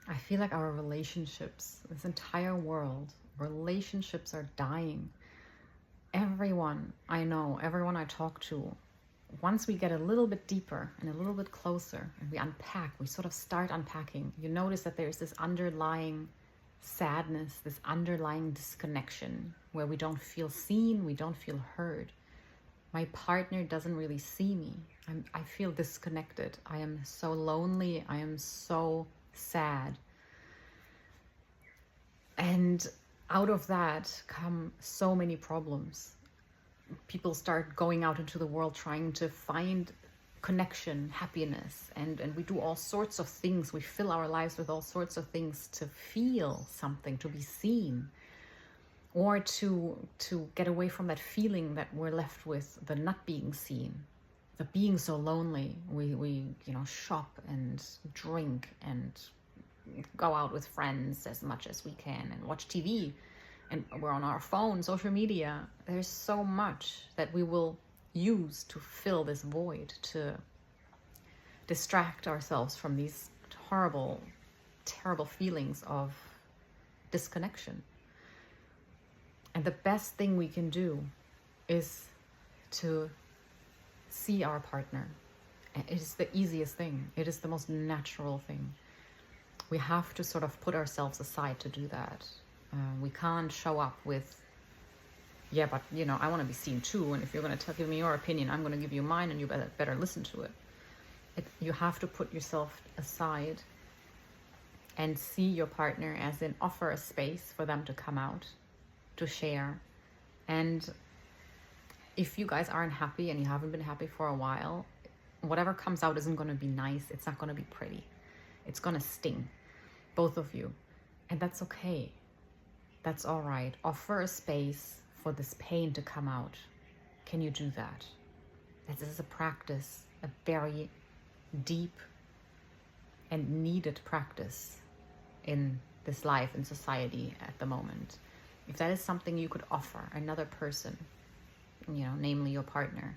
I feel like our relationships, this entire world, relationships are dying. Everyone I know, everyone I talk to, once we get a little bit deeper and a little bit closer and we unpack, we sort of start unpacking, you notice that there's this underlying sadness, this underlying disconnection where we don't feel seen, we don't feel heard. My partner doesn't really see me. I feel disconnected. I am so lonely. I am so sad. And out of that come so many problems. People start going out into the world trying to find connection, happiness, and we do all sorts of things. We fill our lives with all sorts of things to feel something, to be seen, or to get away from that feeling that we're left with, the not being seen, the being so lonely. We shop and drink and go out with friends as much as we can and watch TV, and we're on our phone, social media. There's so much that we will use to fill this void, to distract ourselves from these horrible, terrible feelings of disconnection. And the best thing we can do is to see our partner. It is the easiest thing. It is the most natural thing. We have to sort of put ourselves aside to do that. We can't show up with, yeah, but I want to be seen too, and if you're going to give me your opinion, I'm going to give you mine, and you better listen to it. You have to put yourself aside and see your partner as in offer a space for them to come out, to share. And if you guys aren't happy and you haven't been happy for a while, whatever comes out isn't going to be nice. It's not going to be pretty. It's going to sting, both of you. And that's okay. That's all right. Offer a space for this pain to come out. Can you do that? This is a practice, a very deep and needed practice in this life, in society at the moment. If that is something you could offer another person, namely your partner,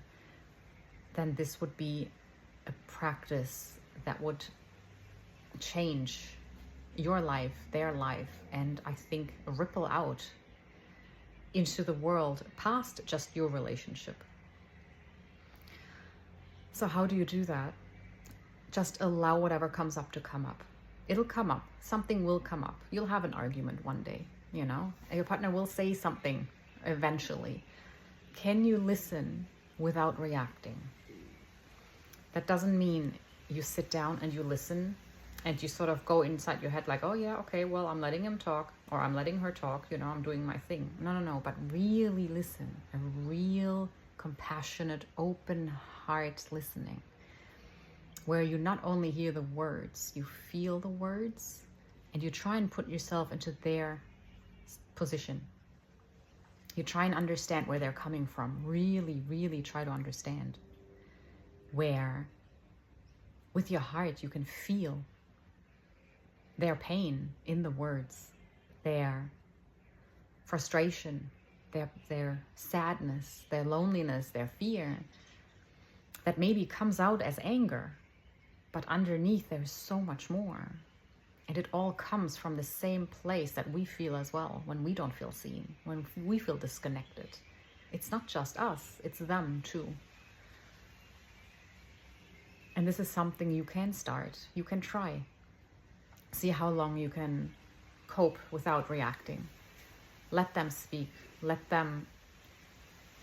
then this would be a practice that would change your life, their life, and I think ripple out into the world past just your relationship. So how do you do that? Just allow whatever comes up to come up. It'll come up. Something will come up. You'll have an argument one day, Your partner will say something eventually. Can you listen without reacting? That doesn't mean you sit down and you listen and you sort of go inside your head like, oh yeah, okay, well, I'm letting him talk, or I'm letting her talk, I'm doing my thing. No, but really listen. A real, compassionate, open heart listening, where you not only hear the words, you feel the words, and you try and put yourself into their position. You try and understand where they're coming from. Really, really try to understand where, with your heart, you can feel their pain in the words, their frustration, their sadness, their loneliness, their fear, that maybe comes out as anger, but underneath there's so much more. And it all comes from the same place that we feel as well when we don't feel seen, when we feel disconnected. It's not just us, it's them too. And this is something you can start. You can try. See how long you can cope without reacting. Let them speak.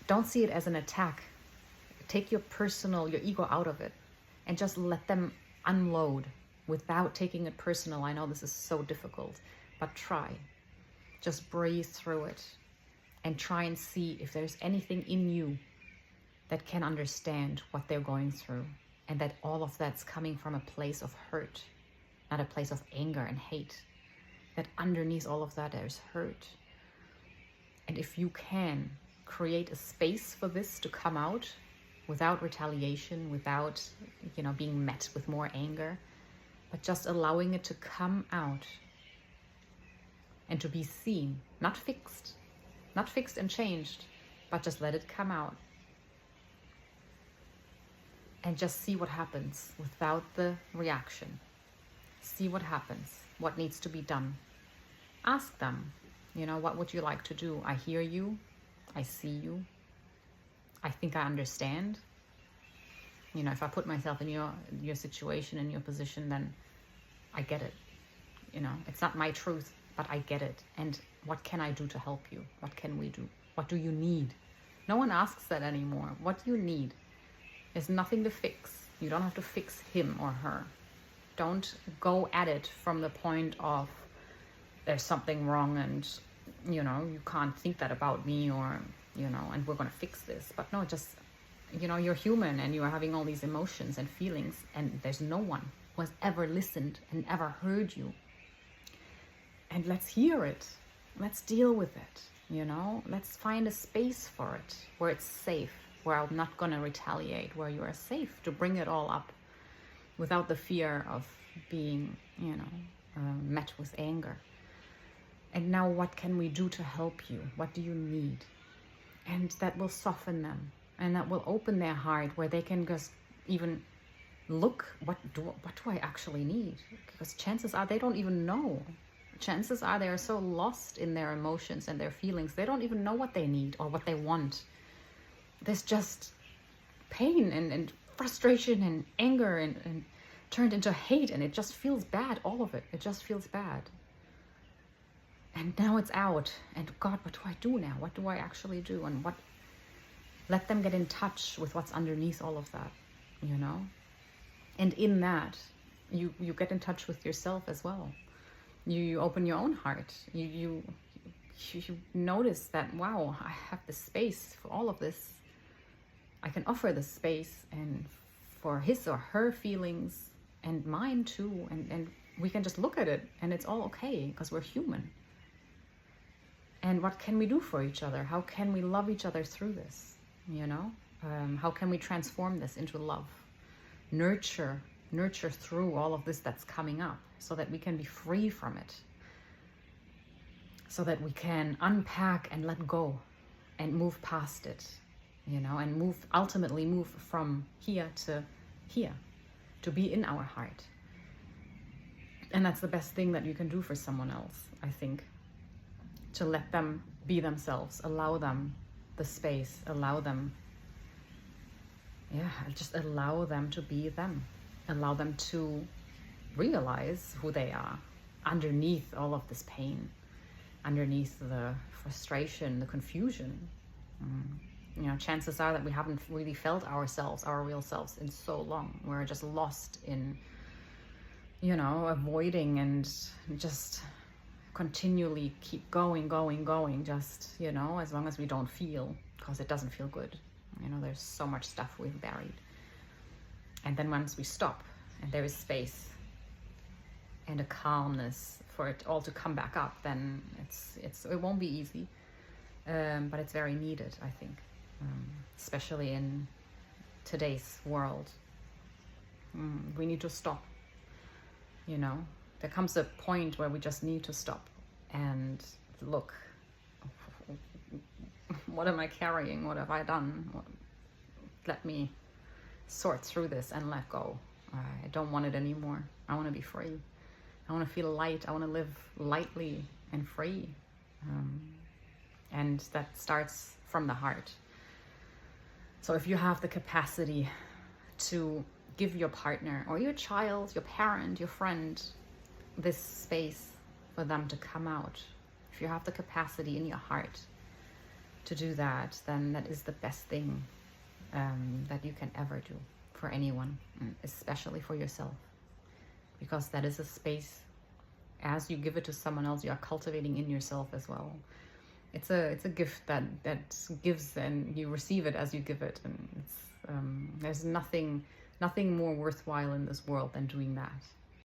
Don't see it as an attack. Take your ego out of it and just let them unload without taking it personal. I know this is so difficult, but try. Just breathe through it and try and see if there's anything in you that can understand what they're going through, and that all of that's coming from a place of hurt, not a place of anger and hate. That underneath all of that there's hurt. And if you can create a space for this to come out without retaliation, without being met with more anger, but just allowing it to come out and to be seen, not fixed and changed, but just let it come out. And just see what happens without the reaction. See what happens, what needs to be done. Ask them, what would you like to do? I hear you, I see you, I think I understand. If I put myself in your situation, in your position, then I get it. It's not my truth, but I get it. And what can I do to help you? What can we do? What do you need? No one asks that anymore. What do you need? There's nothing to fix. You don't have to fix him or her. Don't go at it from the point of there's something wrong and, you can't think that about me, or, and we're going to fix this. But no, just, you're human and you're having all these emotions and feelings, and there's no one who has ever listened and ever heard you. And let's hear it. Let's deal with it, Let's find a space for it where it's safe, where I'm not going to retaliate, where you are safe to bring it all up without the fear of being, met with anger. And now what can we do to help you? What do you need? And that will soften them, and that will open their heart where they can just even look, what do I actually need? Because chances are they don't even know. Chances are they are so lost in their emotions and their feelings, they don't even know what they need or what they want. There's just pain and frustration and anger and turned into hate, and it just feels bad, all of it. It just feels bad. And now it's out, and God, what do I do now? What do I actually do? And let them get in touch with what's underneath all of that, And in that, you get in touch with yourself as well. You open your own heart. You notice that, wow, I have the space for all of this. I can offer the space and for his or her feelings and mine too. And we can just look at it and it's all okay because we're human. And what can we do for each other? How can we love each other through this? How can we transform this into love? Nurture through all of this that's coming up so that we can be free from it. So that we can unpack and let go and move past it, and ultimately move from here, to be in our heart. And that's the best thing that you can do for someone else, I think. To let them be themselves, allow them the space, just allow them to be them. Allow them to realize who they are underneath all of this pain, underneath the frustration, the confusion. Chances are that we haven't really felt ourselves, our real selves, in so long. We're just lost in, avoiding and just continually keep going, just, as long as we don't feel, because it doesn't feel good. There's so much stuff we've buried. And then once we stop and there is space and a calmness for it all to come back up, then it won't be easy, but it's very needed, I think, especially in today's world. We need to stop. There comes a point where we just need to stop and look, what am I carrying? What have I done? Let me sort through this and let go. I don't want it anymore. I want to be free. I want to feel light. I want to live lightly and free. And that starts from the heart. So if you have the capacity to give your partner or your child, your parent, your friend, this space for them to come out, if you have the capacity in your heart to do that, then that is the best thing that you can ever do for anyone, especially for yourself, because that is a space, as you give it to someone else, you are cultivating in yourself as well. It's a gift that gives, and you receive it as you give it, and it's there's nothing more worthwhile in this world than doing that.